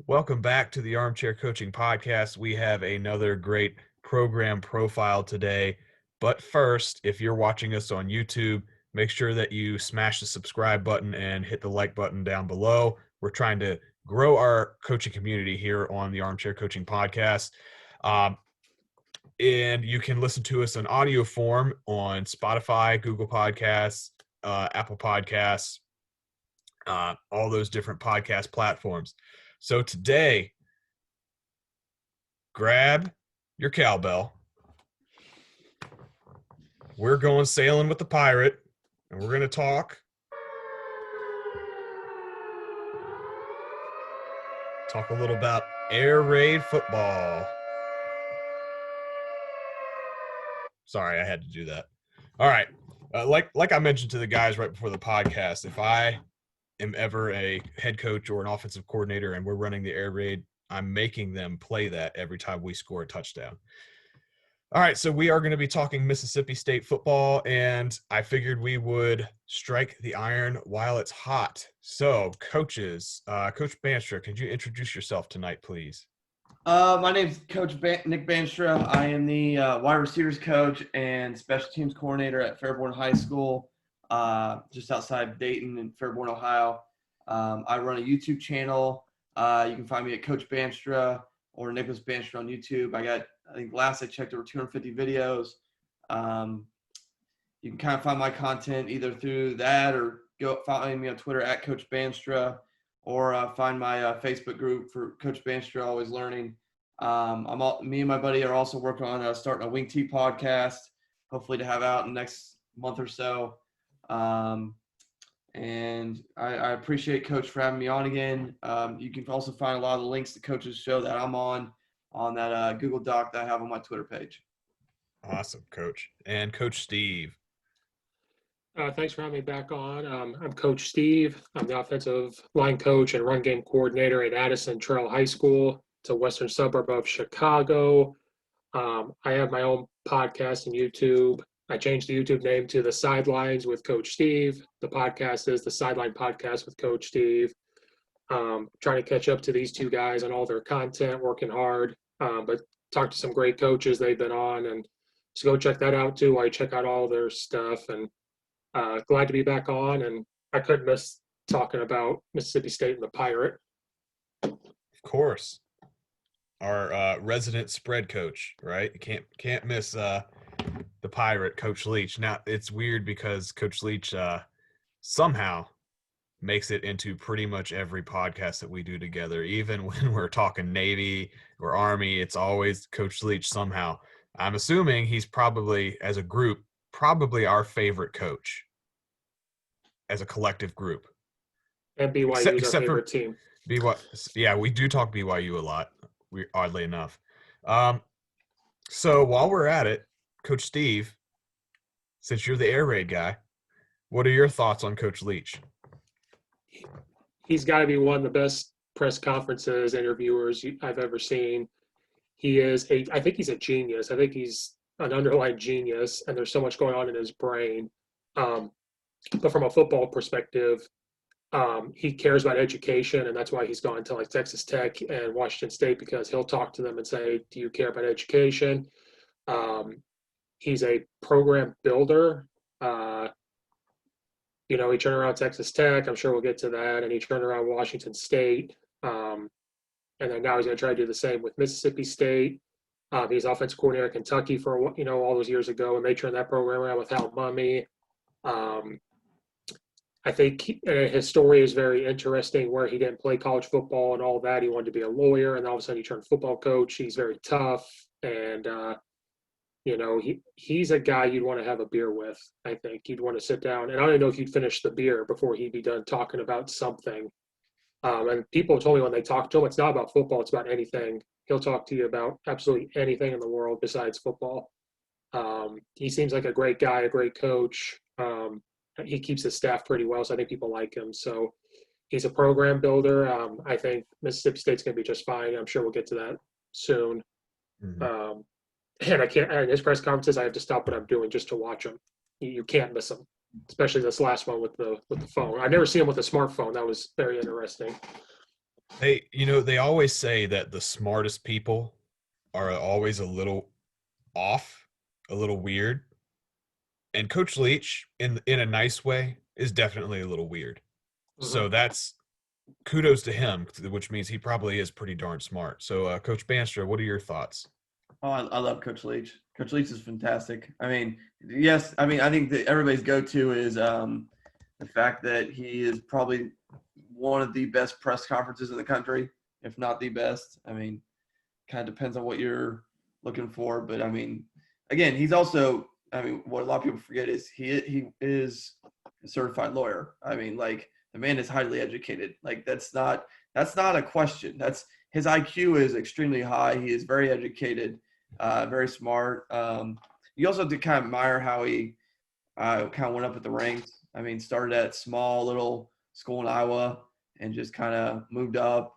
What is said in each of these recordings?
Welcome back to the Armchair Coaching Podcast. We have another great program profile today. But first, if you're watching us on YouTube, make sure that you smash the subscribe button and hit the like button down below. We're trying to grow our coaching community here on the Armchair Coaching Podcast. And you can listen to us in audio form on Spotify, Google Podcasts, Apple Podcasts, all those different podcast platforms. So today, grab your cowbell. We're going sailing with the pirate, and we're going to talk a little about air raid football. Sorry, I had to do that. All right. Like I mentioned to the guys right before the podcast, if I am ever a head coach or an offensive coordinator and we're running the air raid, I'm making them play that every time we score a touchdown. All right, so we are going to be talking Mississippi State football, and I figured we would strike the iron while it's hot. So, coaches, Coach Bandstra, could you introduce yourself tonight, please? My name's Coach Nick Bandstra. I am the wide receivers coach and special teams coordinator at Fairborn High School, just outside Dayton in Fairborn, Ohio. I run a YouTube channel. You can find me at Coach Bandstra or Nicholas Bandstra on YouTube. I think last I checked, over 250 videos. You can kind of find my content either through that or go find me on Twitter at Coach Bandstra, or find my Facebook group for Coach Bandstra, Always Learning. Me and my buddy are also working on starting a Wing T podcast, hopefully to have out in the next month or so. And I appreciate Coach for having me on again. You can also find a lot of the links to Coach's show that I'm on that Google Doc that I have on my Twitter page. Awesome, Coach. And Coach Steve. Thanks for having me back on. I'm Coach Steve. I'm the offensive line coach and run game coordinator at Addison Trail High School. It's a western suburb of Chicago. I have my own podcast on YouTube. I changed the YouTube name to The Sidelines with Coach Steve. The podcast is The Sideline Podcast with Coach Steve. Trying to catch up to these two guys on all their content, working hard. But talked to some great coaches they've been on, and so go check that out too while you check out all their stuff. And glad to be back on, and I couldn't miss talking about Mississippi State and the Pirate. Of course. Our resident spread coach, right? You can't miss the Pirate, Coach Leach. Now, it's weird because Coach Leach somehow makes it into pretty much every podcast that we do together. Even when we're talking Navy or Army, it's always Coach Leach somehow. I'm assuming he's probably, as a group, probably our favorite coach as a collective group. And BYU is our favorite team. Yeah, we do talk BYU a lot, oddly enough. So while we're at it, Coach Steve, since you're the air raid guy, what are your thoughts on Coach Leach? He's got to be one of the best press conferences interviewers I've ever seen. I think he's a genius. I think he's an underlying genius, and there's so much going on in his brain. But from a football perspective, he cares about education, and that's why he's gone to like Texas Tech and Washington State, because he'll talk to them and say, do you care about education? He's a program builder. He turned around Texas Tech. I'm sure we'll get to that. And he turned around Washington State. And then now he's going to try to do the same with Mississippi State. He's offensive coordinator at Kentucky for, all those years ago, and they turned that program around with Hal Mumme. I think his story is very interesting, where he didn't play college football and all that. He wanted to be a lawyer, and all of a sudden he turned football coach. He's very tough, and he's a guy you'd want to have a beer with. I think you'd want to sit down, and I don't know if you'd finish the beer before he'd be done talking about something. And people told me when they talk to him, it's not about football, it's about anything. He'll talk to you about absolutely anything in the world besides football. He seems like a great guy, a great coach. He keeps his staff pretty well, so I think people like him. So he's a program builder. I think Mississippi State's going to be just fine. I'm sure we'll get to that soon. Mm-hmm. And at his press conferences, I have to stop what I'm doing just to watch him. You can't miss him, especially this last one with the phone. I've never seen him with a smartphone. That was very interesting. They always say that the smartest people are always a little off, a little weird. And Coach Leach, in a nice way, is definitely a little weird. Mhm. So that's kudos to him, which means he probably is pretty darn smart. So, Coach Bandstra, what are your thoughts? Oh, I love Coach Leach. Coach Leach is fantastic. I mean, yes, I mean, I think that everybody's go-to is the fact that he is probably one of the best press conferences in the country, if not the best. I mean, kind of depends on what you're looking for, but I mean, again, he's also. I mean, what a lot of people forget is he is a certified lawyer. I mean, like the man is highly educated. Like that's not a question. That's his IQ is extremely high. He is very educated, very smart. You also have to kind of admire how he kind of went up at the ranks. I mean, started at small little school in Iowa and just kind of moved up,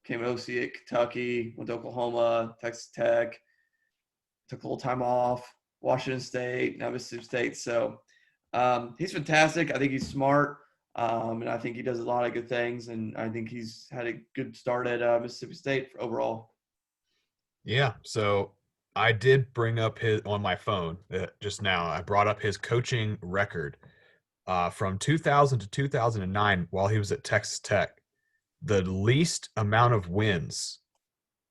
came to OC at Kentucky, went to Oklahoma, Texas Tech, took a little time off, Washington State, now Mississippi State. So he's fantastic. I think he's smart, and I think he does a lot of good things. And I think he's had a good start at Mississippi State overall. Yeah. So I did bring up his on my phone just now. I brought up his coaching record from 2000 to 2009 while he was at Texas Tech. The least amount of wins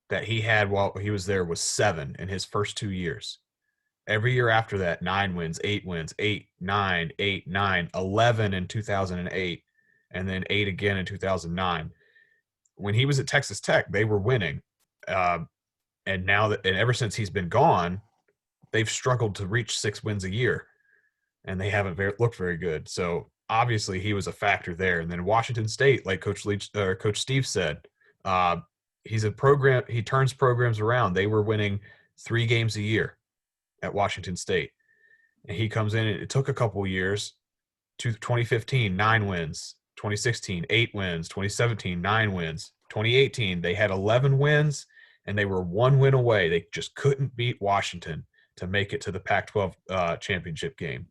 that he had while he was there was 7 in his first 2 years. Every year after that, 9 wins, 8 wins, 8, 9, 8, 9, 11 in 2008, and then 8 again in 2009. When he was at Texas Tech, they were winning. Uh, and ever since he's been gone, they've struggled to reach 6 wins a year, and they haven't looked very good. So obviously he was a factor there. And then Washington State, like Coach Leach or Coach Steve said, uh, he's a program. He turns programs around. They were winning 3 games a year at Washington State, and he comes in. And it took a couple years. 2015, 9 wins. 2016, 8 wins. 2017, 9 wins. 2018, they had 11 wins, and they were 1 win away. They just couldn't beat Washington to make it to the Pac-12 championship game.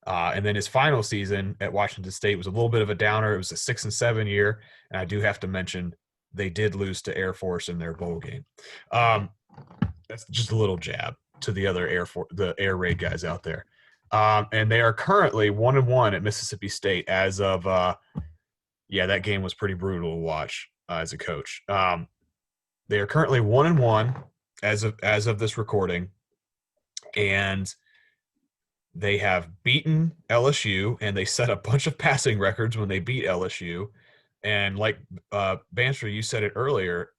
And then his final season at Washington State was a little bit of a downer. It was a 6-7 year, and I do have to mention they did lose to Air Force in their bowl game. That's just a little jab to the other the Air Raid guys out there. And they are currently 1-1 at Mississippi State as of that game was pretty brutal to watch as a coach. They are currently 1-1 as of this recording, and they have beaten LSU, and they set a bunch of passing records when they beat LSU. And like Bandstra, you said it earlier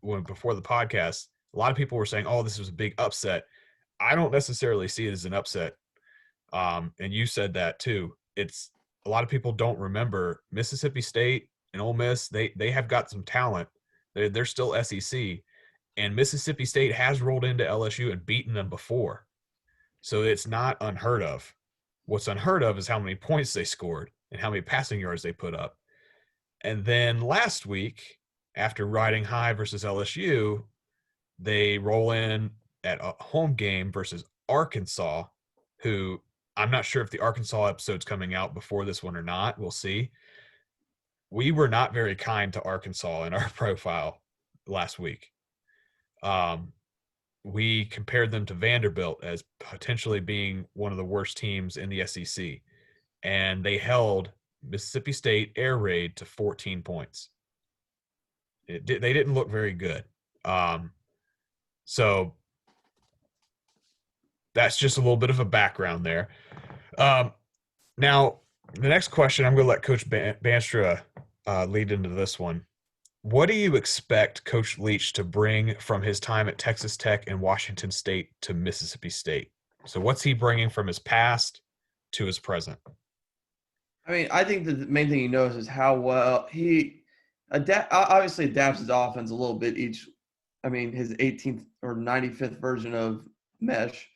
before the podcast, a lot of people were saying, "Oh, this was a big upset." I don't necessarily see it as an upset. And you said that too. It's a lot of people don't remember Mississippi State and Ole Miss. They have got some talent. They're still SEC, and Mississippi State has rolled into LSU and beaten them before. So it's not unheard of. What's unheard of is how many points they scored and how many passing yards they put up. And then last week, after riding high versus LSU, they roll in at a home game versus Arkansas, who I'm not sure if the Arkansas episode's coming out before this one or not. We'll see. We were not very kind to Arkansas in our profile last week. We compared them to Vanderbilt as potentially being one of the worst teams in the SEC, and they held Mississippi State Air Raid to 14 points. They didn't look very good. So that's just a little bit of a background there. Now, the next question, I'm going to let Coach Bandstra lead into this one. What do you expect Coach Leach to bring from his time at Texas Tech and Washington State to Mississippi State? So what's he bringing from his past to his present? I mean, I think the main thing he knows is how well he obviously adapts his offense a little bit his 18th or 95th version of mesh.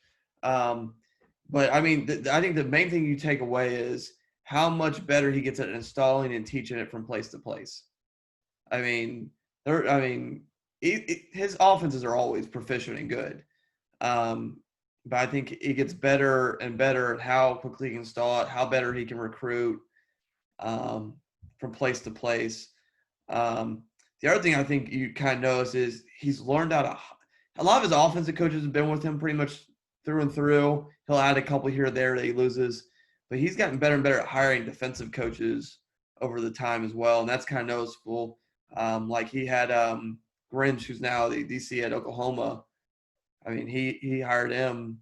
But I mean, I think the main thing you take away is how much better he gets at installing and teaching it from place to place. I mean, his offenses are always proficient and good. But I think he gets better and better at how quickly he can install it, how better he can recruit from place to place. The the other thing I think you kind of notice is he's learned how to – a lot of his offensive coaches have been with him pretty much through and through. He'll add a couple here or there that he loses. But he's gotten better and better at hiring defensive coaches over the time as well, and that's kind of noticeable. Like he had Grinch, who's now the DC at Oklahoma. I mean, he hired him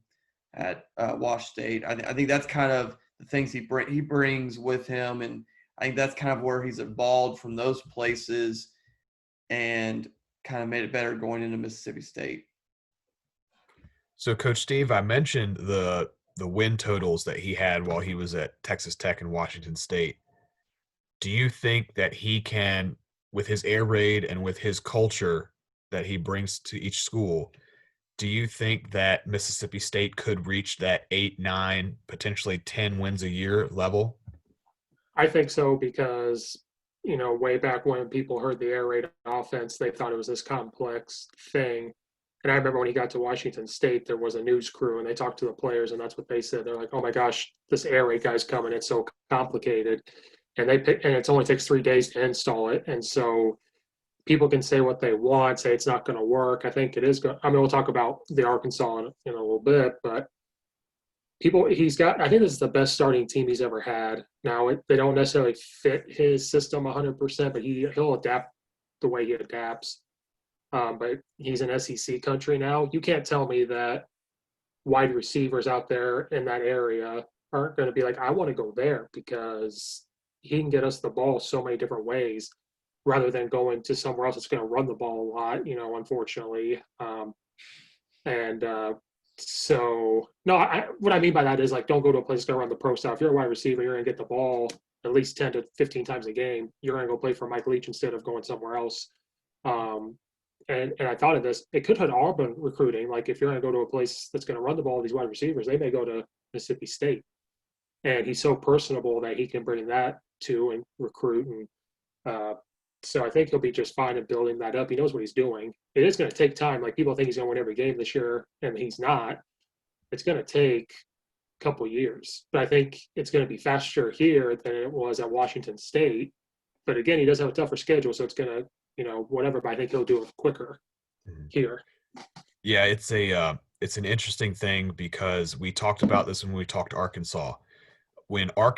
at Wash State. I think that's kind of the things he brings with him, and I think that's kind of where he's evolved from those places and kind of made it better going into Mississippi State. So, Coach Steve, I mentioned the win totals that he had while he was at Texas Tech and Washington State. Do you think that he can, with his air raid and with his culture that he brings to each school, do you think that Mississippi State could reach that 8, 9, potentially 10 wins a year level? I think so because, way back when people heard the air raid offense, they thought it was this complex thing. And I remember when he got to Washington State, there was a news crew and they talked to the players and that's what they said. They're like, oh my gosh, this air raid guy's coming. It's so complicated. And it only takes 3 days to install it. And so people can say what they want, say it's not going to work. I think it is good. I mean, we'll talk about the Arkansas in a little bit, but I think this is the best starting team he's ever had. Now, they don't necessarily fit his system 100%, but he'll adapt the way he adapts. But he's in SEC country now. You can't tell me that wide receivers out there in that area aren't going to be like, I want to go there because he can get us the ball so many different ways rather than going to somewhere else that's going to run the ball a lot, unfortunately. So, no, what I mean by that is, like, don't go to a place that's going to run the pro style. If you're a wide receiver, you're going to get the ball at least 10 to 15 times a game. You're going to go play for Mike Leach instead of going somewhere else. And I thought of this. It could hurt Auburn recruiting. Like, if you're going to go to a place that's going to run the ball with these wide receivers, they may go to Mississippi State. And he's so personable that he can bring that to and recruit. And so I think he'll be just fine in building that up. He knows what he's doing. It is going to take time. Like, people think he's going to win every game this year, and he's not. It's going to take a couple years. But I think it's going to be faster here than it was at Washington State. But again, he does have a tougher schedule, so it's going to, whatever. But I think he'll do it quicker here. Yeah, it's an interesting thing because we talked about this when we talked Arkansas. When Coach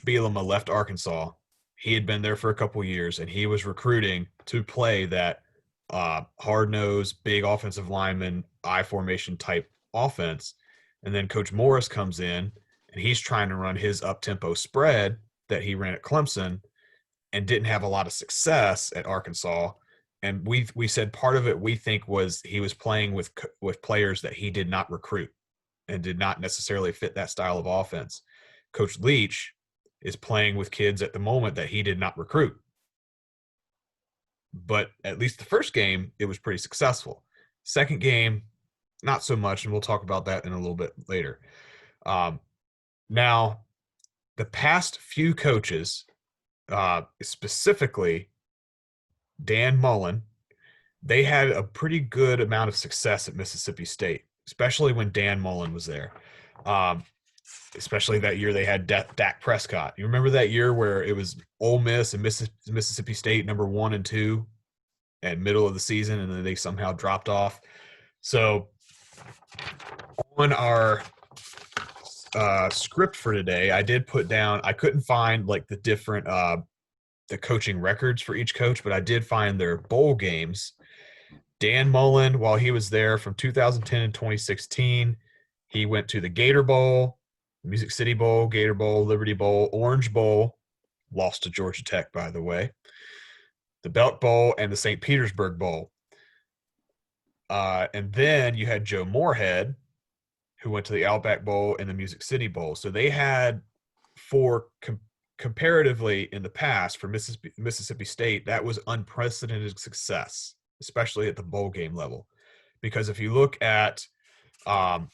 Bielema left Arkansas, he had been there for a couple of years, and he was recruiting to play that hard-nosed, big offensive lineman, I formation type offense. And then Coach Morris comes in, and he's trying to run his up-tempo spread that he ran at Clemson and didn't have a lot of success at Arkansas. And we said part of it we think was he was playing with players that he did not recruit and did not necessarily fit that style of offense. Coach Leach is playing with kids at the moment that he did not recruit. But at least the first game, it was pretty successful. Second game, not so much, and we'll talk about that in a little bit later. Now, the past few coaches, specifically Dan Mullen, they had a pretty good amount of success at Mississippi State, especially when Dan Mullen was there. Especially that year they had Dak Prescott. You remember that year where it was Ole Miss and Mississippi State number 1 and 2 at middle of the season, and then they somehow dropped off. So on our script for today, I did put down – I couldn't find like the different the coaching records for each coach, but I did find their bowl games. Dan Mullen, while he was there from 2010 and 2016, he went to the Gator Bowl, Music City Bowl, Gator Bowl, Liberty Bowl, Orange Bowl, lost to Georgia Tech, by the way, the Belk Bowl, and the St. Petersburg Bowl. And then you had Joe Moorhead, who went to the Outback Bowl and the Music City Bowl. So they had comparatively in the past for Mississippi State, that was unprecedented success, especially at the bowl game level. Because if you look at their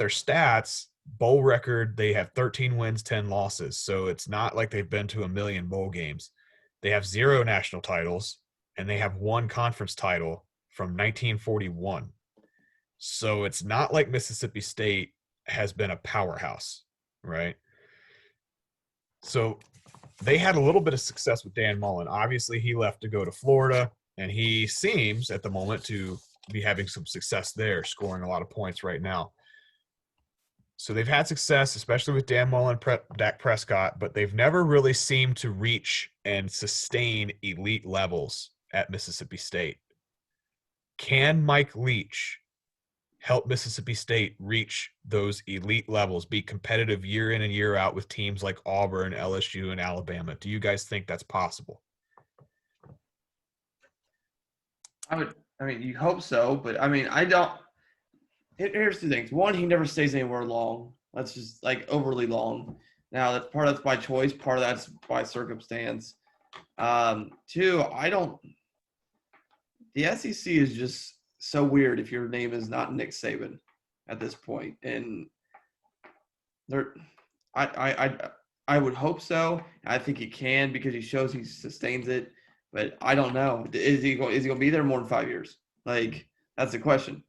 stats, bowl record, they have 13 wins, 10 losses. So it's not like they've been to a million bowl games. They have 0 national titles, and they have 1 conference title from 1941. So it's not like Mississippi State has been a powerhouse, right? So they had a little bit of success with Dan Mullen. Obviously, he left to go to Florida, and he seems at the moment to be having some success there, scoring a lot of points right now. So they've had success, especially with Dan Mullen, Dak Prescott, but they've never really seemed to reach and sustain elite levels at Mississippi State. Can Mike Leach help Mississippi State reach those elite levels, be competitive year in and year out with teams like Auburn, LSU, and Alabama? Do you guys think that's possible? I mean, you hope so, but I mean, I don't. Here's two things. One, he never stays anywhere long. That's just like overly long. Now, that's part of that's by choice. Part of that's by circumstance. Two, I don't. The SEC is just so weird if your name is not Nick Saban at this point, and I would hope so. I think he can because he shows he sustains it, but I don't know. Is he going to be there more than 5 years? Like, that's the question.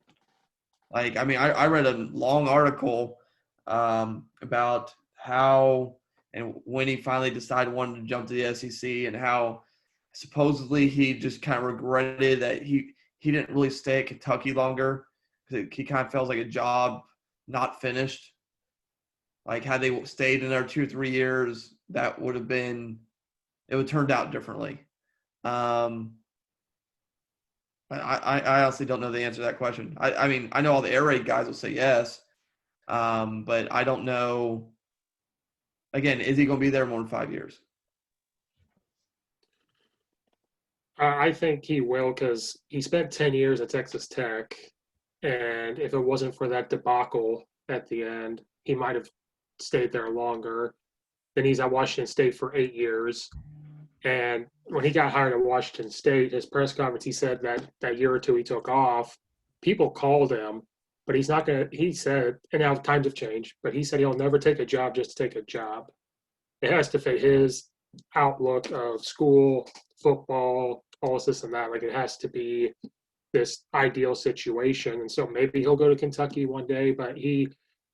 Like, I mean, I read a long article about how and when he finally decided wanted to jump to the SEC, and how supposedly he just kind of regretted that he didn't really stay at Kentucky longer because he kind of felt like a job not finished. Like, had they stayed in there 2 or 3 years, that would have been – it would have turned out differently. I honestly don't know the answer to that question. I mean, I know all the air raid guys will say yes, but I don't know. Again, is he going to be there more than 5 years? I think he will, because he spent 10 years at Texas Tech, and if it wasn't for that debacle at the end, he might have stayed there longer. Then he's at Washington State for 8 years. And when he got hired at Washington State, his press conference, he said that year or two he took off, people called him, but he's not going to – he said – and now times have changed, but he said he'll never take a job just to take a job. It has to fit his outlook of school, football, all this and that. Like, it has to be this ideal situation. And so maybe he'll go to Kentucky one day, but he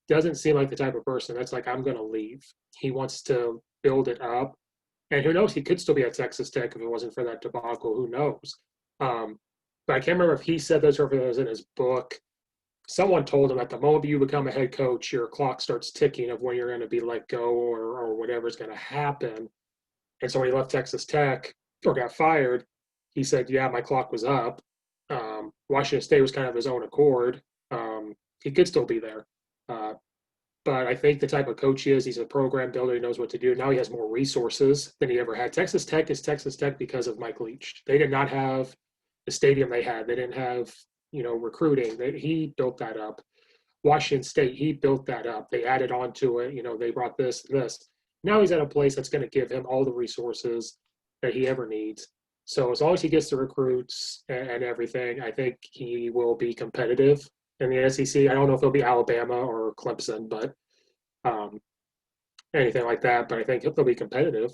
doesn't seem like the type of person that's like, I'm going to leave. He wants to build it up. And who knows, he could still be at Texas Tech if it wasn't for that debacle. Who knows? But I can't remember if he said this or if it was in his book. Someone told him at the moment you become a head coach, your clock starts ticking of when you're going to be let go or whatever's going to happen. And so when he left Texas Tech or got fired, he said, yeah, my clock was up. Washington State was kind of his own accord. He could still be there. But I think the type of coach he is, he's a program builder. He knows what to do. Now he has more resources than he ever had. Texas Tech is Texas Tech because of Mike Leach. They did not have the stadium they had. They didn't have, recruiting. He built that up. Washington State, he built that up. They added on to it. They brought this. Now he's at a place that's going to give him all the resources that he ever needs. So as long as he gets the recruits and everything, I think he will be competitive in the SEC. I don't know if it'll be Alabama or Clemson, but anything like that. But I think they'll be competitive.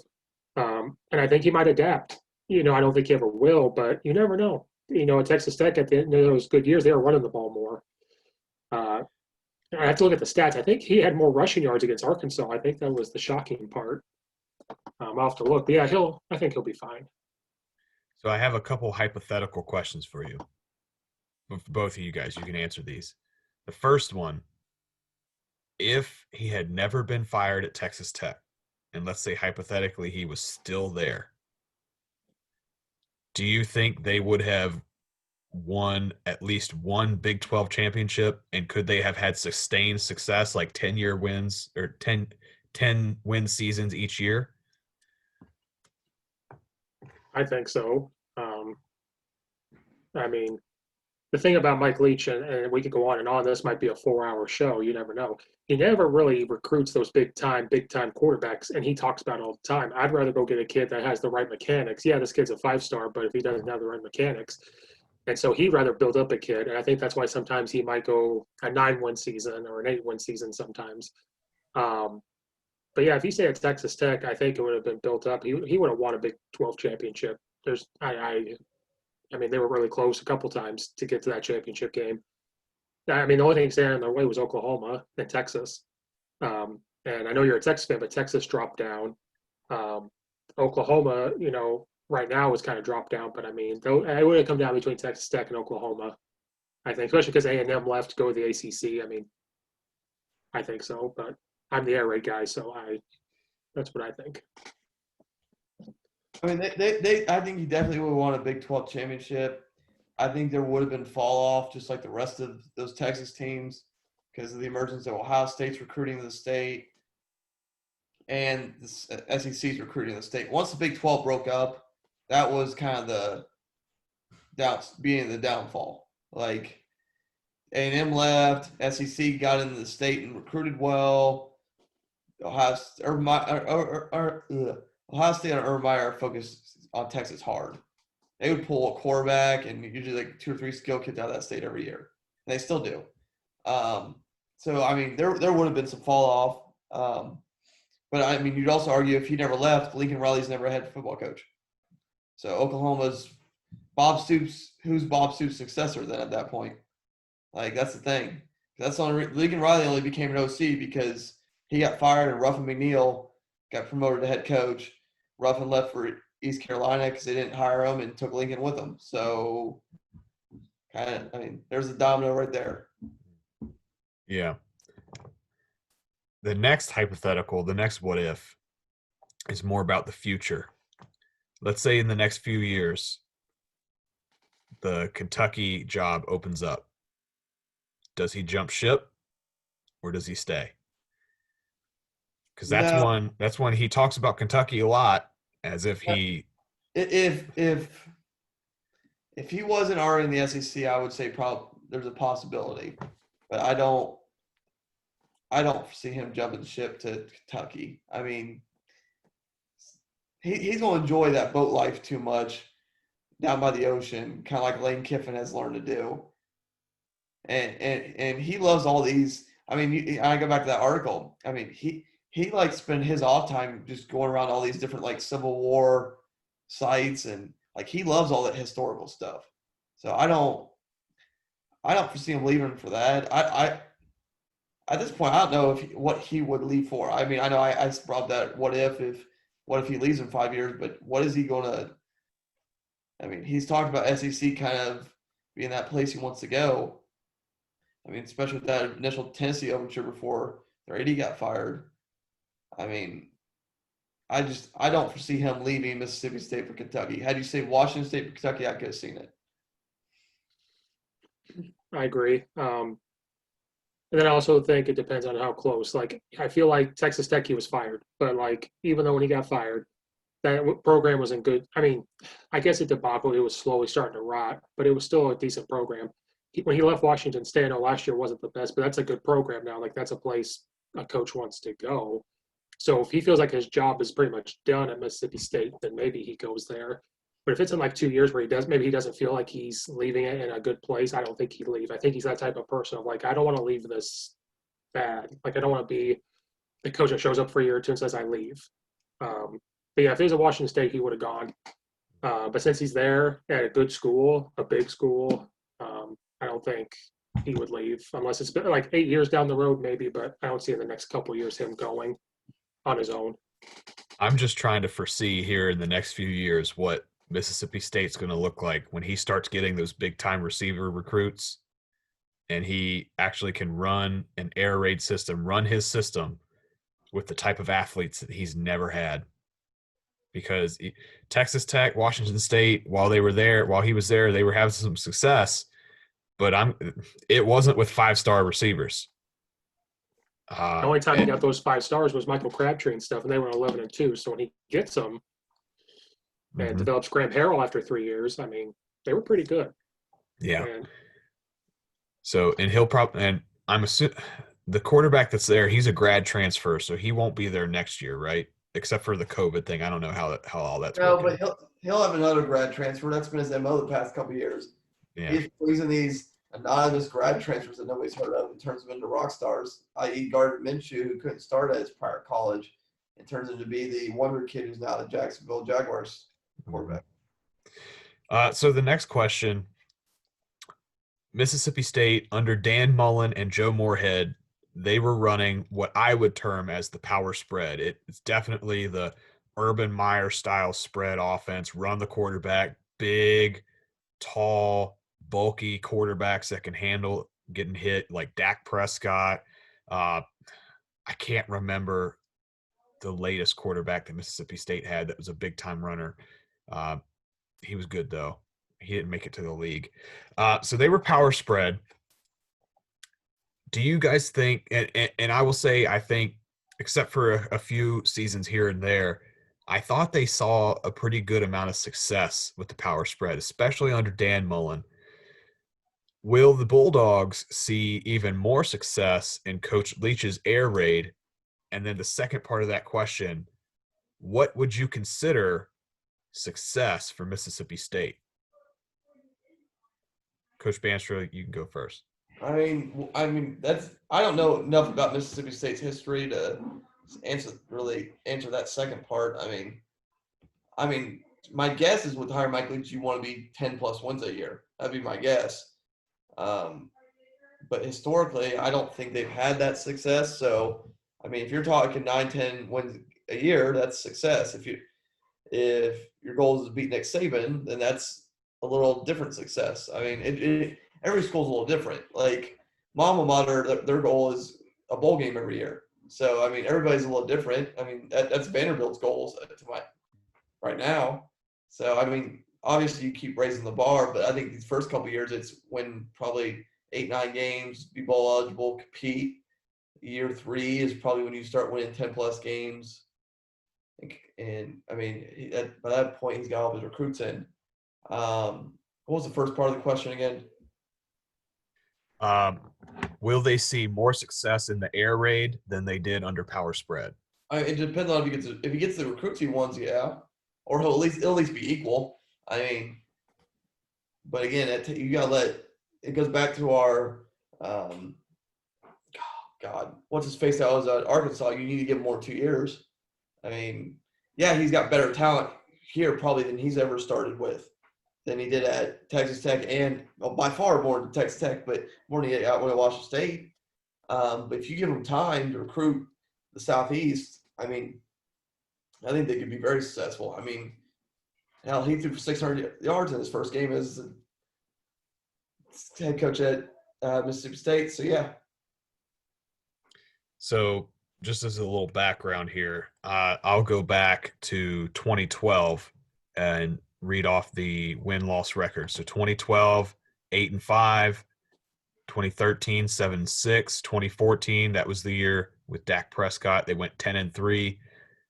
And I think he might adapt. I don't think he ever will, but you never know. At Texas Tech, at the end of those good years, they were running the ball more. I have to look at the stats. I think he had more rushing yards against Arkansas. I think that was the shocking part. I'll have to look. But yeah, I think he'll be fine. So I have a couple hypothetical questions for you. For both of you guys, you can answer these. The first one, if he had never been fired at Texas Tech, and let's say hypothetically he was still there, do you think they would have won at least one Big 12 championship? And could they have had sustained success, like 10-year wins or 10 win seasons each year? I think so. The thing about Mike Leach, and we could go on and on, this might be a 4-hour show. You never know. He never really recruits those big time quarterbacks, and he talks about it all the time. I'd rather go get a kid that has the right mechanics. Yeah, this kid's a 5-star, but if he doesn't have the right mechanics. And so he'd rather build up a kid, and I think that's why sometimes he might go a 9-win season or an 8-win season sometimes. But yeah, if he stayed at Texas Tech, I think it would have been built up. He would have won a Big 12 championship. They were really close a couple times to get to that championship game. The only thing standing in their way was Oklahoma and Texas. And I know you're a Texas fan, but Texas dropped down. Oklahoma, right now is kind of dropped down. But I mean, though, it would have come down between Texas Tech and Oklahoma, I think, especially because A&M left to go to the ACC. I mean, I think so, but I'm the air raid guy, so that's what I think. I mean, I think he definitely would have won a Big 12 championship. I think there would have been fall off, just like the rest of those Texas teams, because of the emergence of Ohio State's recruiting the state and the SEC's recruiting the state. Once the Big 12 broke up, that was kind of the downfall. Like A&M left, SEC got into the state and recruited well. Ohio State and Urban Meyer focused on Texas hard. They would pull a quarterback and usually like 2 or 3 skill kids out of that state every year. And they still do. So, I mean, there would have been some fall off. But, I mean, you'd also argue if he never left, Lincoln Riley's never had a football coach. So, Oklahoma's Bob Stoops, who's Bob Stoops' successor then at that point? Like, that's the thing. That's on Lincoln Riley only became an OC because he got fired and Ruffin McNeil got promoted to head coach. Ruffin left for East Carolina because they didn't hire him and took Lincoln with them. So, kind of, I mean, there's a domino right there. Yeah. The next hypothetical, the next what if, is more about the future. Let's say in the next few years, the Kentucky job opens up. Does he jump ship or does he stay? Because that's one he talks about Kentucky a lot, as if he. If he wasn't already in the SEC, I would say probably there's a possibility, but I don't see him jumping ship to Kentucky. I mean, he's going to enjoy that boat life too much down by the ocean, kind of like Lane Kiffin has learned to do. And he loves all these. I mean, I go back to that article. I mean, he like spend his off time just going around all these different like Civil War sites, and like he loves all that historical stuff. So I don't foresee him leaving for that. I at this point I don't know what he would leave for. I mean, I know I brought that what if he leaves in 5 years, but what is he going to? I mean, he's talked about SEC kind of being that place he wants to go. I mean, especially with that initial Tennessee overture before their AD got fired. I mean, I don't foresee him leaving Mississippi State for Kentucky. Had you say Washington State for Kentucky, I could have seen it. I agree. And then I also think it depends on how close. Like, I feel like Texas Tech, he was fired. But, like, even though when he got fired, that program wasn't good. I mean, I guess it debacle, it was slowly starting to rot, but it was still a decent program. When he left Washington State, I know last year wasn't the best, but that's a good program now. Like, that's a place a coach wants to go. So if he feels like his job is pretty much done at Mississippi State, then maybe he goes there. But if it's in like 2 years where maybe he doesn't feel like he's leaving it in a good place, I don't think he'd leave. I think he's that type of person of like, I don't want to leave this bad. Like, I don't want to be the coach that shows up for a year or two and says I leave. But yeah, if he was at Washington State, he would have gone. But since he's there at a good school, a big school, I don't think he would leave unless it's been like 8 years down the road, maybe. But I don't see in the next couple of years him going on his own. I'm just trying to foresee here in the next few years what Mississippi State's going to look like when he starts getting those big-time receiver recruits and he actually can run an air raid system, run his system with the type of athletes that he's never had. Because Texas Tech, Washington State, while he was there, they were having some success, but it wasn't with 5-star receivers. The only time he got those 5 stars was Michael Crabtree and stuff, and they were 11-2. So when he gets them and develops Graham Harrell after 3 years, I mean, they were pretty good. Yeah. So, and he'll probably, and I'm assuming the quarterback that's there, he's a grad transfer, so he won't be there next year, right? Except for the COVID thing. I don't know how all that's working. No, but he'll have another grad transfer. That's been his MO the past couple of years. Yeah. He's using these anonymous grad transfers that nobody's heard of and turns them into rock stars, i.e. Gardner Minshew, who couldn't start at his prior college, and turns him to be the wonder kid who's now the Jacksonville Jaguars quarterback. So the next question, Mississippi State under Dan Mullen and Joe Moorhead, they were running what I would term as the power spread. It's definitely the Urban Meyer style spread offense, run the quarterback, big, tall, bulky quarterbacks that can handle getting hit, like Dak Prescott. I can't remember the latest quarterback that Mississippi State had that was a big time runner. He was good though. He didn't make it to the league. So they were power spread. Do you guys think, and I will say, I think, except for a few seasons here and there, I thought they saw a pretty good amount of success with the power spread, especially under Dan Mullen. Will the Bulldogs see even more success in Coach Leach's air raid? And then the second part of that question, what would you consider success for Mississippi State? Coach Bandstra, you can go first. I mean I don't know enough about Mississippi State's history to answer that second part. I mean, my guess is with hire Mike Leach, you want to be 10 plus wins a year. That'd be my guess. But historically, I don't think they've had that success. So, I mean, if you're talking 9-10 wins a year, that's success. If your goal is to beat Nick Saban, then that's a little different success. I mean, every school's a little different. Like, my alma mater, their goal is a bowl game every year. So, I mean, everybody's a little different. I mean, that's Vanderbilt's goals right now. So, I mean, obviously you keep raising the bar, but I think these first couple of years it's win probably 8-9 games, be bowl eligible, compete. Year 3 is probably when you start winning 10-plus games. And I mean, by that point, he's got all his recruits in. What was the first part of the question again? Will they see more success in the air raid than they did under power spread? It depends on if he gets the recruits he wants, yeah, or it'll at least be equal. I mean, but again, you gotta let it goes back to our God, what's his face that was at Arkansas? You need to give him more 2 years. I mean, yeah, he's got better talent here probably than he's ever started with, than he did at Texas Tech, and by far more than Texas Tech, but more than he got when at Washington State. But if you give him time to recruit the Southeast, I mean, I think they could be very successful. I mean, hell, he threw for 600 yards in his first game as head coach at Mississippi State. So, yeah. So just as a little background here, I'll go back to 2012 and read off the win-loss record. So 2012, 8-5, 2013, 7-6, 2014, that was the year with Dak Prescott. They went 10-3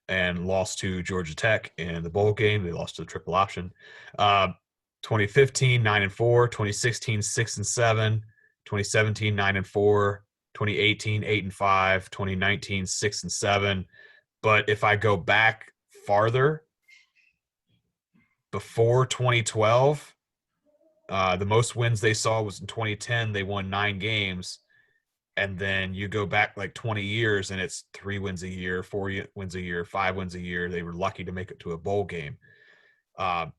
and lost to Georgia Tech in the bowl game. They lost to the triple option. 2015, 9-4, 2016, 6-7, 2017, 9-4, 2018, 8-5, 2019, 6-7. But if I go back farther, before 2012, the most wins they saw was in 2010. They won 9 games. And then you go back like 20 years and it's 3 wins a year, 4 wins a year, 5 wins a year. They were lucky to make it to a bowl game. And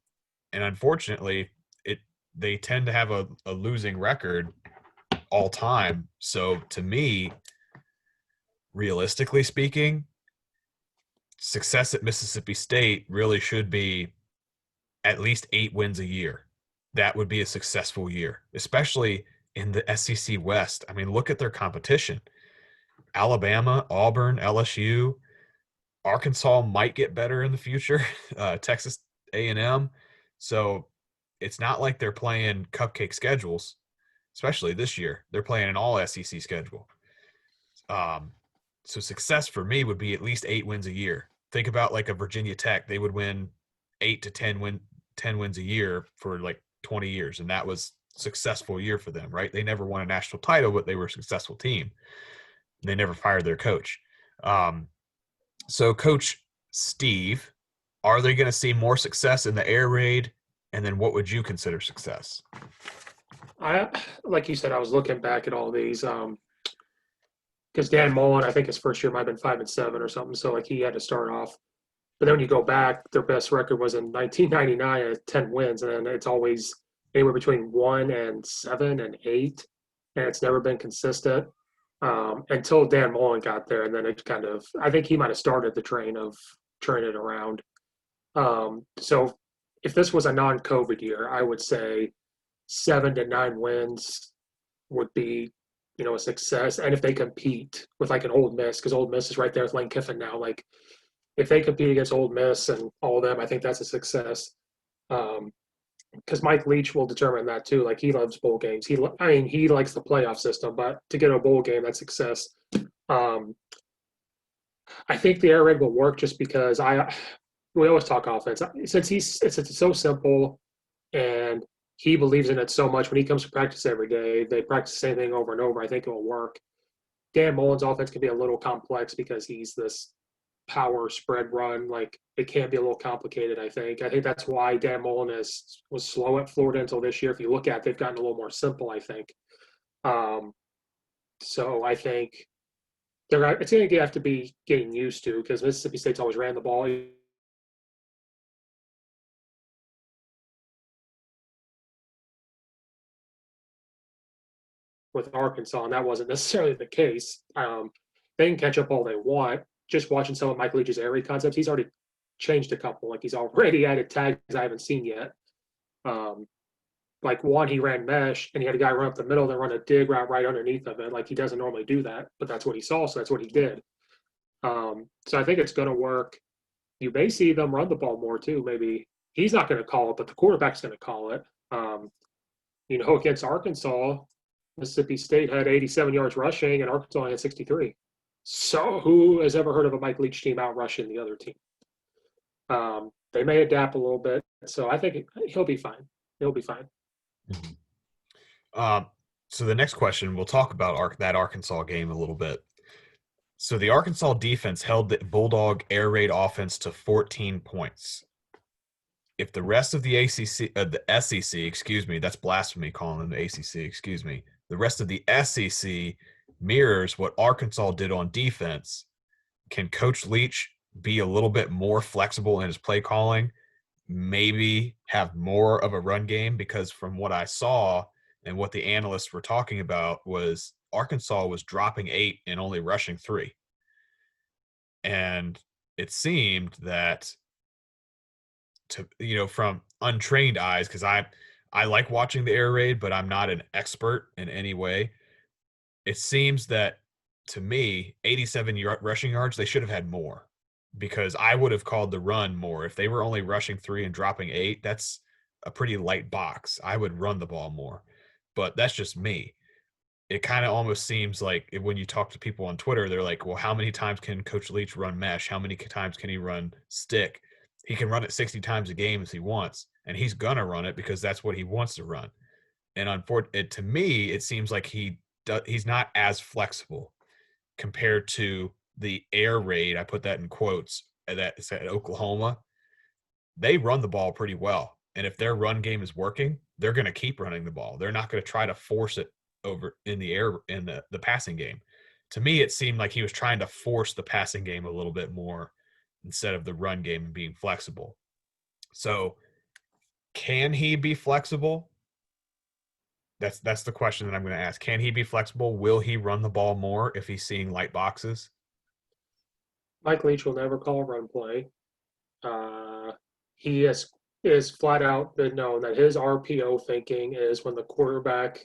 unfortunately, they tend to have a losing record all time. So to me, realistically speaking, success at Mississippi State really should be at least 8 wins a year. That would be a successful year, especially in the SEC West. I mean, look at their competition. Alabama, Auburn, LSU, Arkansas might get better in the future, Texas A&M. So it's not like they're playing cupcake schedules, especially this year. They're playing an all SEC schedule. So success for me would be at least 8 wins a year. Think about like a Virginia Tech. They would win 8 to 10 wins a year for like 20 years. And that was a successful year for them, right? They never won a national title, but they were a successful team. They never fired their coach. So Coach Steve, are they going to see more success in the air raid? And then what would you consider success? Like you said, I was looking back at all these because Dan Mullen, I think his first year might have been 5-7 or something. So like he had to start off. But then when you go back, their best record was in 1999 at 10 wins. And then it's always anywhere between 1-7 and 8. And it's never been consistent until Dan Mullen got there. And then it kind of, I think he might have started the train of turn it around. So if this was a non-COVID year, I would say 7 to 9 wins would be, a success. And if they compete with like an Ole Miss, because Ole Miss is right there with Lane Kiffin now, like if they compete against Ole Miss and all of them, I think that's a success. Because Mike Leach will determine that too. Like he loves bowl games. He likes the playoff system, but to get a bowl game, that's success. I think the air raid will work just because we always talk offense. Since it's so simple and he believes in it so much, when he comes to practice every day, they practice the same thing over and over. I think it will work. Dan Mullen's offense can be a little complex because he's this power spread run. Like it can be a little complicated, I think. That's why Dan Mullen was slow at Florida until this year. If you look at it, they've gotten a little more simple, I think. So I think it's going to have to be getting used to, because Mississippi State's always ran the ball. With Arkansas, and that wasn't necessarily the case. They can catch up all they want. Just watching some of Mike Leach's air raid concepts, he's already changed a couple. Like he's already added tags I haven't seen yet. Like one, he ran mesh, and he had a guy run up the middle, then run a dig route right underneath of it. Like he doesn't normally do that, but that's what he saw, so that's what he did. So I think it's going to work. You may see them run the ball more too. Maybe he's not going to call it, but the quarterback's going to call it. Against Arkansas, Mississippi State had 87 yards rushing, and Arkansas had 63. So who has ever heard of a Mike Leach team out rushing the other team? They may adapt a little bit. So I think he'll be fine. He'll be fine. Mm-hmm. So the next question, we'll talk about that Arkansas game a little bit. So the Arkansas defense held the Bulldog air raid offense to 14 points. If the rest of the SEC, that's blasphemy calling them the ACC, the rest of the SEC mirrors what Arkansas did on defense, can Coach Leach be a little bit more flexible in his play calling, maybe have more of a run game? Because from what I saw and what the analysts were talking about was Arkansas was dropping 8 and only rushing 3. And it seemed that from untrained eyes, because I like watching the air raid, but I'm not an expert in any way. It seems that, to me, 87 rushing yards, they should have had more, because I would have called the run more. If they were only rushing 3 and dropping 8, that's a pretty light box. I would run the ball more, but that's just me. It kind of almost seems like when you talk to people on Twitter, they're like, well, how many times can Coach Leach run mesh? How many times can he run stick? He can run it 60 times a game if he wants, and he's going to run it because that's what he wants to run. And to me, it seems like he's not as flexible compared to the air raid. I put that in quotes. That's at Oklahoma. They run the ball pretty well. And if their run game is working, they're going to keep running the ball. They're not going to try to force it over in the air in the passing game. To me, it seemed like he was trying to force the passing game a little bit more instead of the run game and being flexible. So can he be flexible? That's the question that I'm going to ask. Can he be flexible? Will he run the ball more if he's seeing light boxes? Mike Leach will never call a run play. He is flat out been known that his RPO thinking is when the quarterback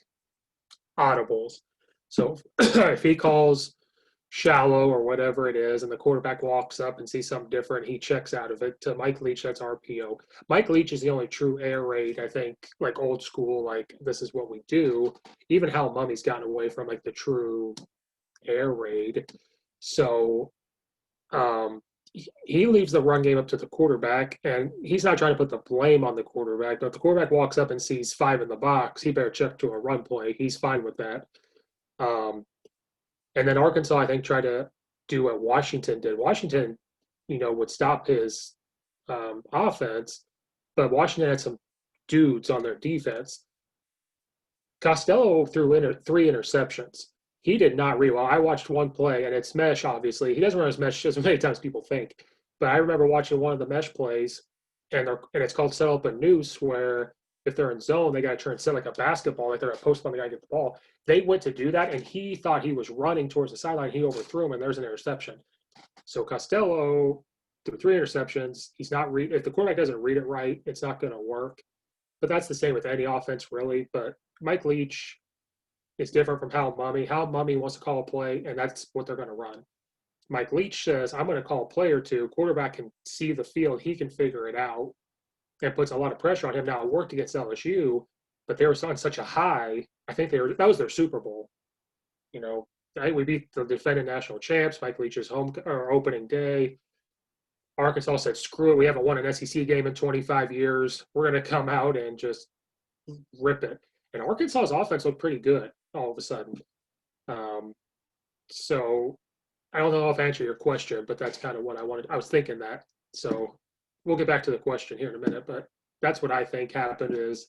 audibles. So if he calls shallow or whatever it is, and the quarterback walks up and sees something different, he checks out of it. To Mike Leach, that's RPO. Mike Leach is the only true air raid, I think, like old school, like this is what we do. Even Hal Mummy's gotten away from like the true air raid. So he leaves the run game up to the quarterback, and he's not trying to put the blame on the quarterback. But if the quarterback walks up and sees 5 in the box, he better check to a run play. He's fine with that. And then Arkansas, I think, tried to do what Washington did. Washington, would stop his offense, but Washington had some dudes on their defense. Costello threw 3 interceptions. He did not read well. I watched one play, and it's mesh, obviously. He doesn't run his mesh as many times as people think. But I remember watching one of the mesh plays, and it's called set up a noose, where if they're in zone, they got to turn set like a basketball, like they're at post, they got to get the ball. They went to do that, and he thought he was running towards the sideline. He overthrew him, and there's an interception. So Costello threw 3 interceptions. He's not if the quarterback doesn't read it right, it's not going to work. But that's the same with any offense, really. But Mike Leach is different from Hal Mumme. Hal Mumme wants to call a play, and that's what they're going to run. Mike Leach says, I'm going to call a play or two. Quarterback can see the field. He can figure it out. And puts a lot of pressure on him. Now, it worked against LSU, but they were on such a high. I think that was their Super Bowl. You know, we beat the defending national champs, Mike Leach's opening day. Arkansas said, screw it. We haven't won an SEC game in 25 years. We're going to come out and just rip it. And Arkansas's offense looked pretty good all of a sudden. So I don't know if I answered your question, but that's kind of what I wanted. I was thinking that. So we'll get back to the question here in a minute, but that's what I think happened is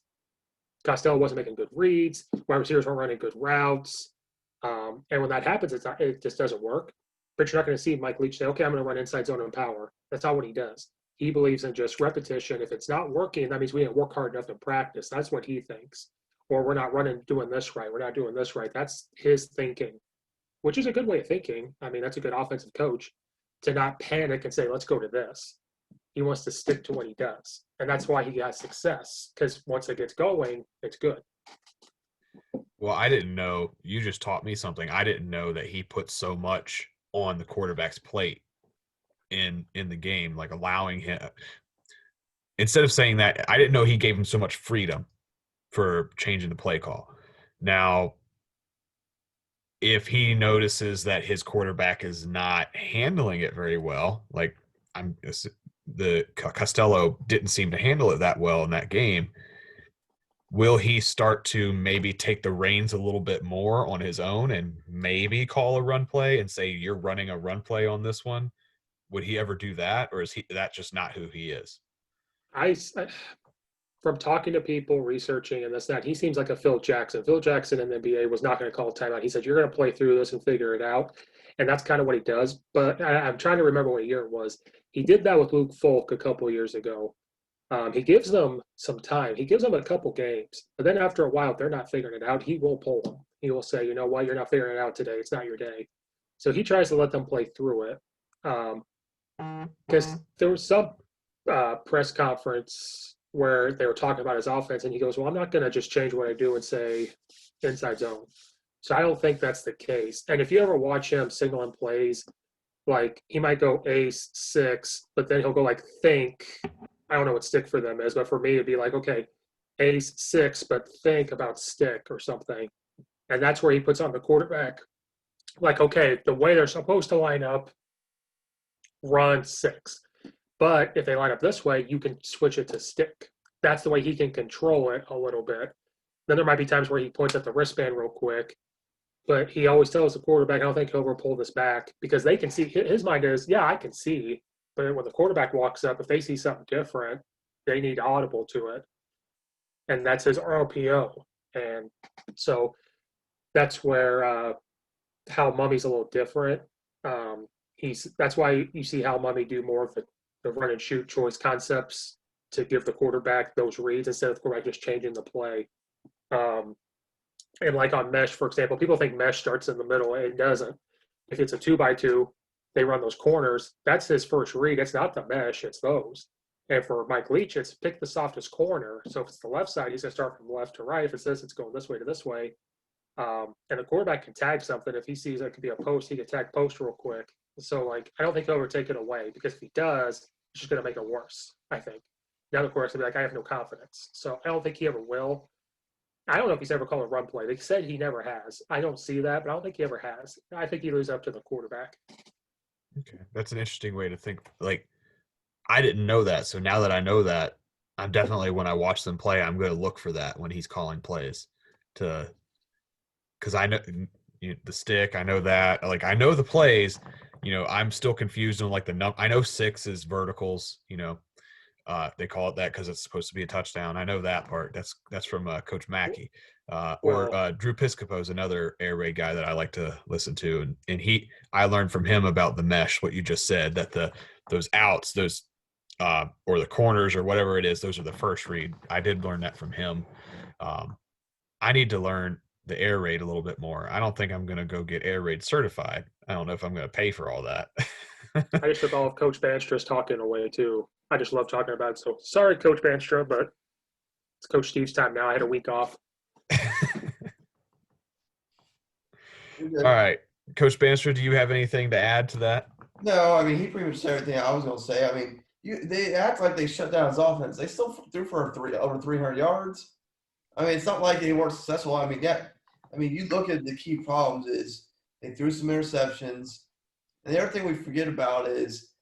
Costello wasn't making good reads. Wide receivers weren't running good routes. And when that happens, it just doesn't work. But you're not going to see Mike Leach say, okay, I'm going to run inside zone and power. That's not what he does. He believes in just repetition. If it's not working, that means we didn't work hard enough in practice. That's what he thinks. Or we're not doing this right. We're not doing this right. That's his thinking, which is a good way of thinking. I mean, that's a good offensive coach to not panic and say, let's go to this. He wants to stick to what he does. And that's why he has success, because once it gets going, it's good. Well, I didn't know. You just taught me something. I didn't know that he put so much on the quarterback's plate in the game, like allowing him. Instead of saying that, I didn't know he gave him so much freedom for changing the play call. Now, if he notices that his quarterback is not handling it very well, like the Costello didn't seem to handle it that well in that game, will he start to maybe take the reins a little bit more on his own and maybe call a run play and say, you're running a run play on this one? Would he ever do that? Or is that just not who he is? From talking to people, researching and that, he seems like a Phil Jackson. Phil Jackson in the NBA was not going to call a timeout. He said, you're going to play through this and figure it out. And that's kind of what he does. But I'm trying to remember what year it was. He did that with Luke Falk a couple years ago. He gives them some time. He gives them a couple games. But then after a while, if they're not figuring it out, he will pull them. He will say, you know what, you're not figuring it out today. It's not your day. So he tries to let them play through it. Because there was some press conference where they were talking about his offense, and he goes, well, I'm not going to just change what I do and say inside zone. So I don't think that's the case. And if you ever watch him signaling plays, like he might go ace, 6, but then he'll go like think. I don't know what stick for them is, but for me, it'd be like, okay, ace, 6, but think about stick or something. And that's where he puts on the quarterback. Like, okay, the way they're supposed to line up, run 6. But if they line up this way, you can switch it to stick. That's the way he can control it a little bit. Then there might be times where he points at the wristband real quick, but he always tells the quarterback, I don't think he'll ever pull this back, because they can see, his mind is, yeah, I can see, but when the quarterback walks up, if they see something different, they need audible to it. And that's his RPO. And so that's where Hal Mumme's a little different. That's why you see Hal Mumme do more of the run and shoot choice concepts to give the quarterback those reads instead of the quarterback just changing the play. And like on mesh, for example, people think mesh starts in the middle. It doesn't. If it's a 2x2, they run those corners. That's his first read. It's not the mesh, it's those. And for Mike Leach, it's pick the softest corner. So if it's the left side, he's going to start from left to right. If it's this, it's going this way to this way. And the quarterback can tag something. If he sees it could be a post, he can tag post real quick. So, like, I don't think he'll ever take it away, because if he does, it's just going to make it worse, I think. Now, of course, he'll be like, I have no confidence. So I don't think he ever will. I don't know if he's ever called a run play. They said he never has. I don't see that, but I don't think he ever has. I think he leaves up to the quarterback. Okay. That's an interesting way to think. Like, I didn't know that. So now that I know that, I'm definitely, when I watch them play, I'm going to look for that when he's calling plays because I know the stick. I know that. Like, I know the plays. I'm still confused on like I know 6 is verticals. They call it that because it's supposed to be a touchdown. I know that part. That's from Coach Mackey. Or Drew Piscopo is another air raid guy that I like to listen to, and I learned from him about the mesh. What you just said, that those outs, those or the corners or whatever it is, those are the first read. I did learn that from him. I need to learn the air raid a little bit more. I don't think I'm going to go get air raid certified. I don't know if I'm going to pay for all that. I just took all of Coach Bandstra's talking away too. I just love talking about it. So sorry, Coach Bandstra, but it's Coach Steve's time now. I had a week off. You're All good. right. Coach Bandstra, do you have anything to add to that? No, I mean he pretty much said everything I was going to say. I mean, they act like they shut down his offense. They still threw for over 300 yards. I mean, it's not like they weren't successful. I mean, yeah. I mean, you look at the key problems is they threw some interceptions, and the other thing we forget about is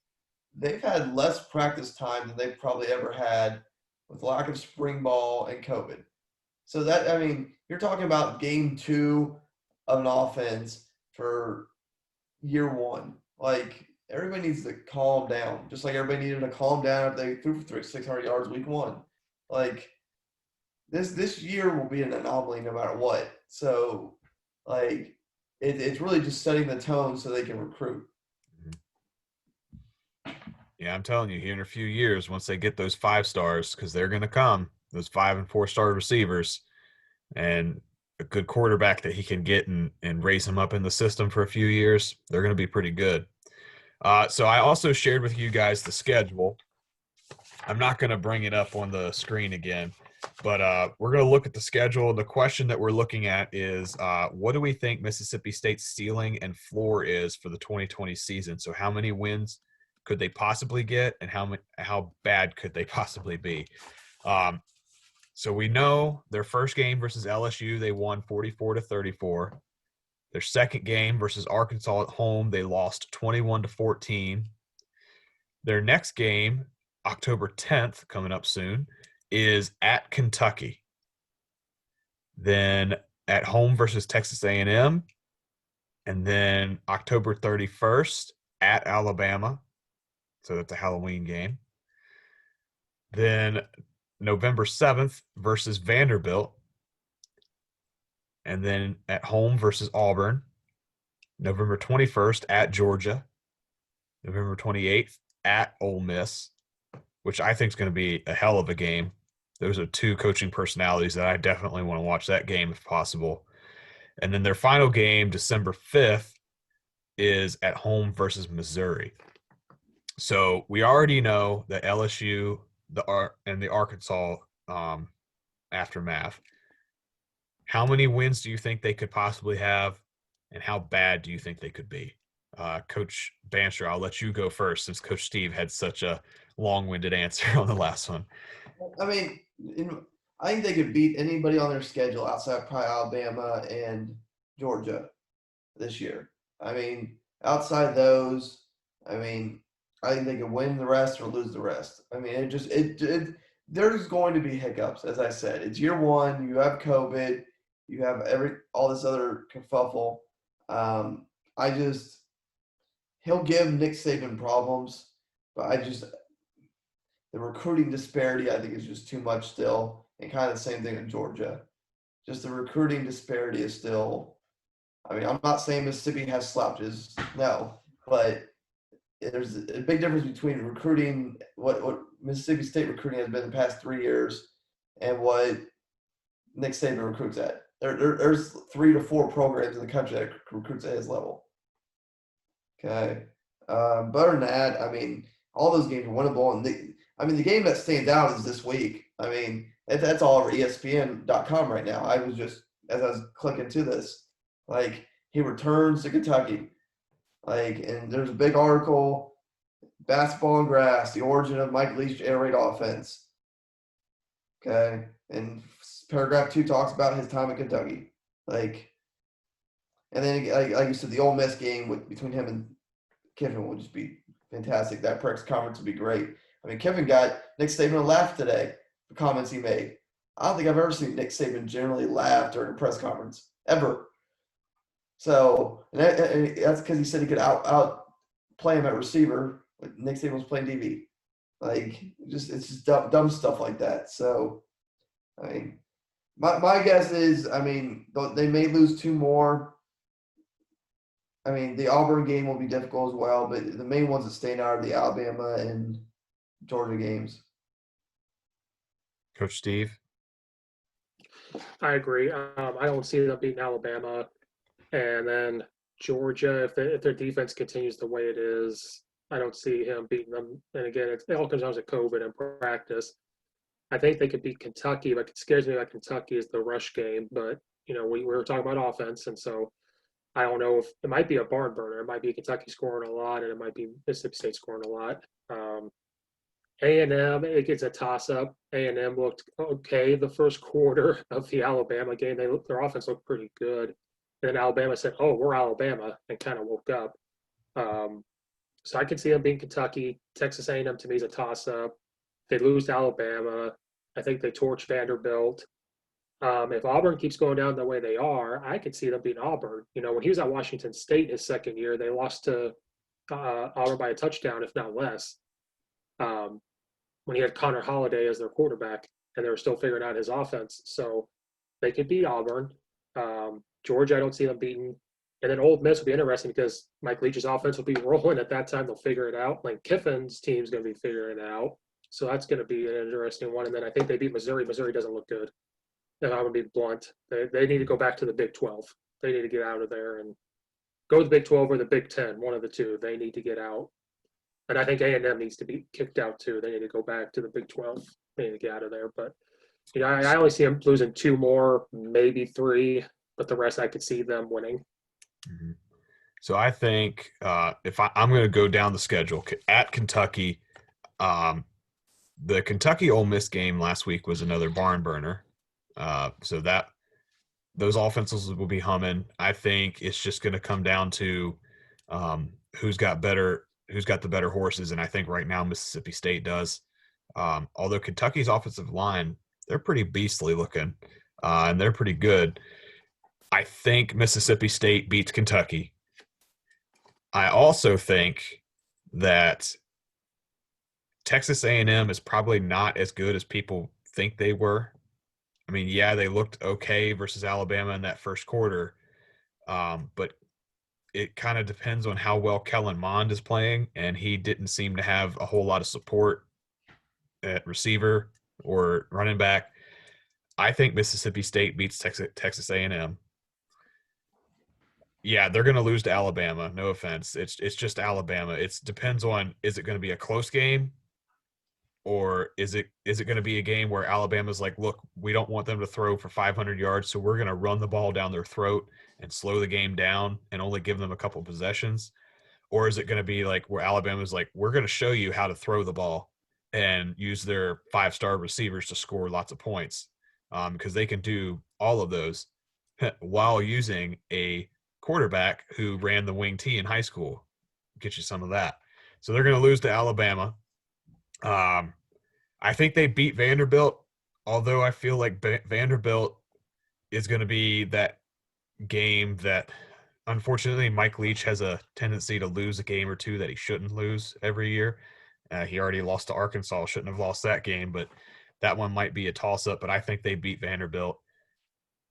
they've had less practice time than they've probably ever had with lack of spring ball and COVID. So that, I mean, you're talking about game 2 of an offense for year 1. Like everybody needs to calm down, just like everybody needed to calm down if they threw for 600 yards week 1. Like this year will be an anomaly no matter what. So like it's really just setting the tone so they can recruit. Yeah, I'm telling you, here in a few years, once they get those 5 stars, because they're going to come, those 5 and 4-star receivers, and a good quarterback that he can get and raise him up in the system for a few years, they're going to be pretty good. So I also shared with you guys the schedule. I'm not going to bring it up on the screen again, but we're going to look at the schedule. The question that we're looking at is, what do we think Mississippi State's ceiling and floor is for the 2020 season? So how many wins could they possibly get, and how bad could they possibly be? So we know their first game versus LSU, they won 44-34. Their second game versus Arkansas at home, they lost 21-14. Their next game, October 10th, coming up soon, is at Kentucky. Then at home versus Texas A&M, and then October 31st at Alabama. So that's a Halloween game. Then November 7th versus Vanderbilt. And then at home versus Auburn. November 21st at Georgia. November 28th at Ole Miss, which I think is going to be a hell of a game. Those are 2 coaching personalities that I definitely want to watch that game if possible. And then their final game, December 5th, is at home versus Missouri. So we already know that LSU and the Arkansas aftermath. How many wins do you think they could possibly have, and how bad do you think they could be? Coach Bandstra, I'll let you go first since Coach Steve had such a long-winded answer on the last one. I mean, I think they could beat anybody on their schedule outside probably Alabama and Georgia this year. I mean, outside those, I mean, I think they could win the rest or lose the rest. I mean, there's going to be hiccups, as I said. It's year 1. You have COVID. You have all this other kerfuffle. He'll give Nick Saban problems, but the recruiting disparity, I think, is just too much still, and kind of the same thing in Georgia. Just the recruiting disparity is still. I mean, I'm not saying Mississippi has slouches, no, but there's a big difference between recruiting, what Mississippi State recruiting has been the past 3 years, and what Nick Saban recruits at. There's 3 to 4 programs in the country that recruits at his level. Okay. But other than that, I mean, all those games are winnable. And the game that stands out is this week. I mean, that's all over ESPN.com right now. I was just, as I was clicking to this, like, he returns to Kentucky. Like, and there's a big article, Basketball and Grass, the origin of Mike Leach air raid offense. Okay. And paragraph 2 talks about his time at Kentucky. Like, and then, like you said, the Ole Miss game between him and Kiffin will just be fantastic. That press conference would be great. I mean, Kiffin got Nick Saban a laugh today for comments he made. I don't think I've ever seen Nick Saban generally laugh during a press conference, ever. So, and that's because he said he could out play him at receiver. But Nick Saban was playing DB. Like, it's just dumb stuff like that. So, I mean, my guess is, I mean, they may lose 2 more. I mean, the Auburn game will be difficult as well, but the main ones that stand out are the Alabama and Georgia games. Coach Steve? I agree. I don't see them beating Alabama. And then Georgia, if their defense continues the way it is, I don't see him beating them. And again, it all comes down to COVID and practice. I think they could beat Kentucky, but it scares me about Kentucky is the rush game. But, we were talking about offense, and so I don't know if it might be a barn burner. It might be Kentucky scoring a lot, and it might be Mississippi State scoring a lot. A&M, it gets a toss-up. A&M looked okay the first quarter of the Alabama game. Their offense looked pretty good. And then Alabama said, "Oh, we're Alabama," and kind of woke up. So I could see them being Kentucky. Texas A&M to me is a toss-up. They lose to Alabama. I think they torch Vanderbilt. If Auburn keeps going down the way they are, I could see them beating Auburn. When he was at Washington State his second year, they lost to Auburn by a touchdown, if not less. When he had Connor Holiday as their quarterback, and they were still figuring out his offense. So they could beat Auburn. Georgia, I don't see them beating. And then Ole Miss will be interesting because Mike Leach's offense will be rolling at that time. They'll figure it out. Lane Kiffin's team's going to be figuring it out. So that's going to be an interesting one. And then I think they beat Missouri. Missouri doesn't look good. And I'm going to be blunt. They need to go back to the Big 12. They need to get out of there and go to the Big 12 or the Big 10, one of the two. They need to get out. And I think A&M needs to be kicked out too. They need to go back to the Big 12. They need to get out of there. But I only see them losing 2 more, maybe 3, but the rest I could see them winning. Mm-hmm. So I think if I'm going to go down the schedule at Kentucky, the Kentucky Ole Miss game last week was another barn burner. So that those offenses will be humming. I think it's just going to come down to who's got the better horses, and I think right now Mississippi State does. Although Kentucky's offensive line, they're pretty beastly looking, and they're pretty good. I think Mississippi State beats Kentucky. I also think that Texas A&M is probably not as good as people think they were. I mean, yeah, they looked okay versus Alabama in that first quarter, but it kind of depends on how well Kellen Mond is playing, and he didn't seem to have a whole lot of support at receiver or running back. I think Mississippi State beats Texas A&M. Yeah, they're going to lose to Alabama. No offense. It's just Alabama. It depends on, is it going to be a close game, or is it going to be a game where Alabama's like, look, we don't want them to throw for 500 yards, so we're going to run the ball down their throat and slow the game down and only give them a couple possessions? Or is it going to be like where Alabama's like, we're going to show you how to throw the ball and use their 5-star receivers to score lots of points, because they can do all of those while using a quarterback who ran the wing T in high school. Get you some of that. So they're going to lose to Alabama. I think they beat Vanderbilt, although I feel like Vanderbilt is going to be that game that, unfortunately, Mike Leach has a tendency to lose a game or two that he shouldn't lose every year. He already lost to Arkansas, shouldn't have lost that game, but that one might be a toss-up, but I think they beat Vanderbilt.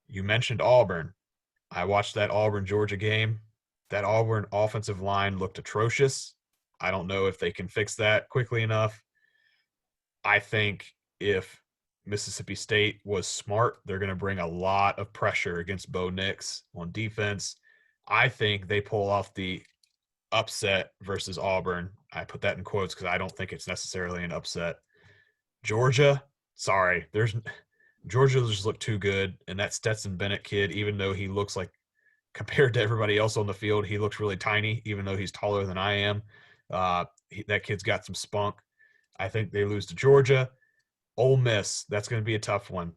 You mentioned Auburn. I watched that Auburn-Georgia game. That Auburn offensive line looked atrocious. I don't know if they can fix that quickly enough. I think if Mississippi State was smart, they're going to bring a lot of pressure against Bo Nix on defense. I think they pull off the upset versus Auburn. I put that in quotes because I don't think it's necessarily an upset. Georgia, sorry, Georgia just looked too good, and that Stetson Bennett kid, even though he looks like, compared to everybody else on the field, he looks really tiny, even though he's taller than I am. That kid's got some spunk. I think they lose to Georgia. Ole Miss, that's going to be a tough one.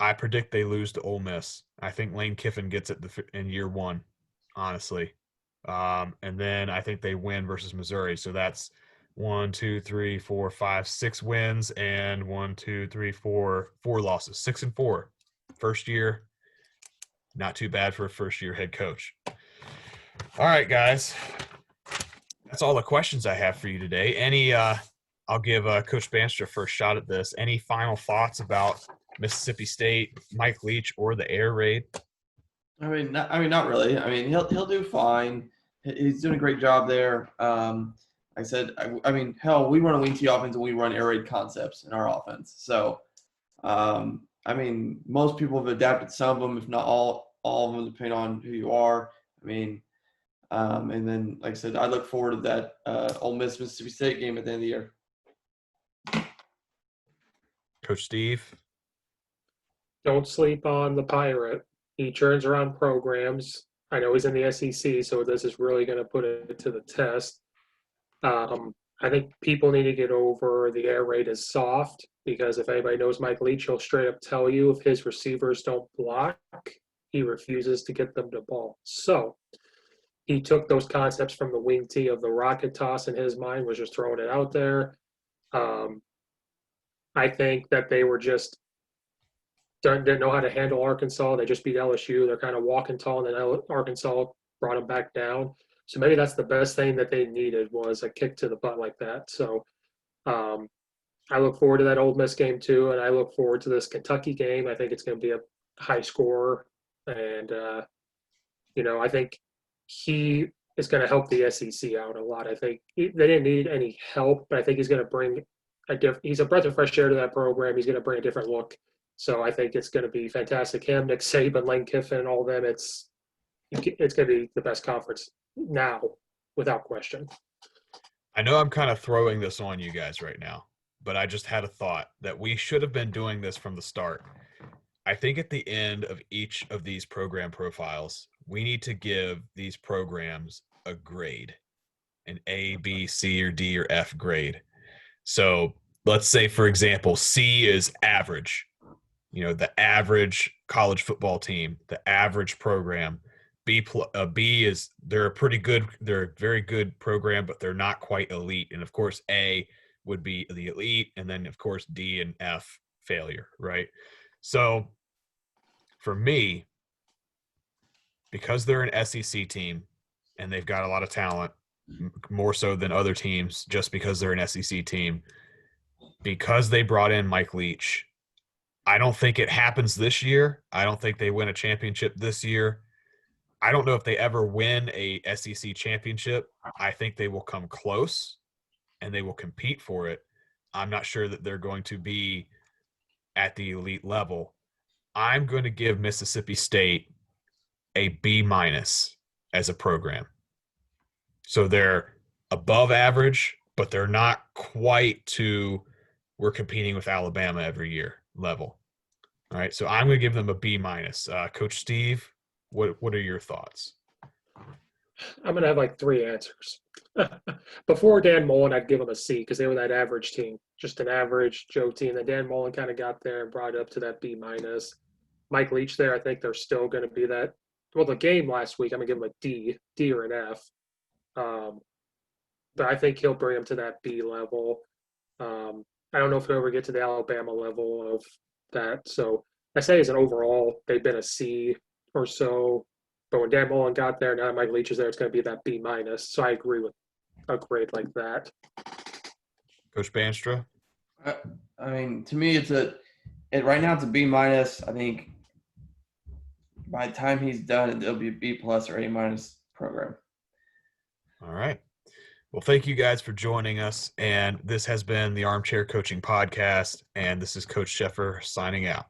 I predict they lose to Ole Miss. I think Lane Kiffin gets it in year 1, honestly. And then I think they win versus Missouri. So that's 1, 2, 3, 4, 5, 6 wins, and 1, 2, 3, 4 losses. 6-4. First year, not too bad for a first-year head coach. All right, guys. That's all the questions I have for you today. I'll give Coach Bandstra first shot at this. Any final thoughts about Mississippi State, Mike Leach, or the air raid? Not really. I mean, he'll do fine. He's doing a great job there. I said, hell, we run a wing T offense and we run air raid concepts in our offense. So, most people have adapted some of them, if not all of them, depending on who you are. And then, like I said, I look forward to that Ole Miss Mississippi State game at the end of the year. Coach Steve? Don't sleep on the Pirate. He turns around programs. I know he's in the SEC, so this is really going to put it to the test. I think people need to get over the air raid is soft, because if anybody knows Mike Leach, he'll straight up tell you if his receivers don't block, he refuses to get them the ball. So he took those concepts from the wing tee of the rocket toss in his mind, was just throwing it out there. I think that they were just didn't know how to handle Arkansas. They just beat LSU. They're kind of walking tall, and then Arkansas brought them back down. So maybe that's the best thing that they needed, was a kick to the butt like that. So I look forward to that Ole Miss game too, and I look forward to this Kentucky game. I think it's going to be a high score, and I think he is going to help the SEC out a lot. I think they didn't need any help, but I think he's going to bring he's a breath of fresh air to that program. He's going to bring a different look. So I think it's going to be fantastic. Him, Nick Saban, Lane Kiffin, all of them. It's going to be the best conference now, without question. I know I'm kind of throwing this on you guys right now, but I just had a thought that we should have been doing this from the start. I think at the end of each of these program profiles, we need to give these programs a grade, an A, B, C, or D, or F grade. So let's say, for example, C is average. The average college football team, the average program. B is they're a very good program, but they're not quite elite. And of course, A would be the elite, and then of course D and F failure, right? So for me, because they're an SEC team and they've got a lot of talent, more so than other teams, just because they're an SEC team, because they brought in Mike Leach, I don't think it happens this year. I don't think they win a championship this year. I don't know if they ever win a SEC championship. I think they will come close and they will compete for it. I'm not sure that they're going to be at the elite level. I'm going to give Mississippi State a B- as a program. So they're above average, but they're not quite to we're competing with Alabama every year level. All right, so I'm going to give them a B-. Coach Steve, what are your thoughts? I'm going to have like three answers. Before Dan Mullen, I'd give them a C, because they were that average team, just an average Joe team. Then Dan Mullen kind of got there and brought it up to that B-. Mike Leach there, I think they're still going to be that. Well, the game last week, I'm going to give them a D or an F. But I think he'll bring them to that B level. I don't know if he'll ever get to the Alabama level of that. So I say as an overall, they've been a C or so. But when Dan Mullen got there, now Mike Leach is there, it's going to be that B-. So I agree with a grade like that. Coach Bandstra? I mean, to me, right now it's a B-. I think by the time he's done, it'll be a B+ or A- program. All right. Well, thank you guys for joining us. And this has been the Armchair Coaching Podcast. And this is Coach Sheffer signing out.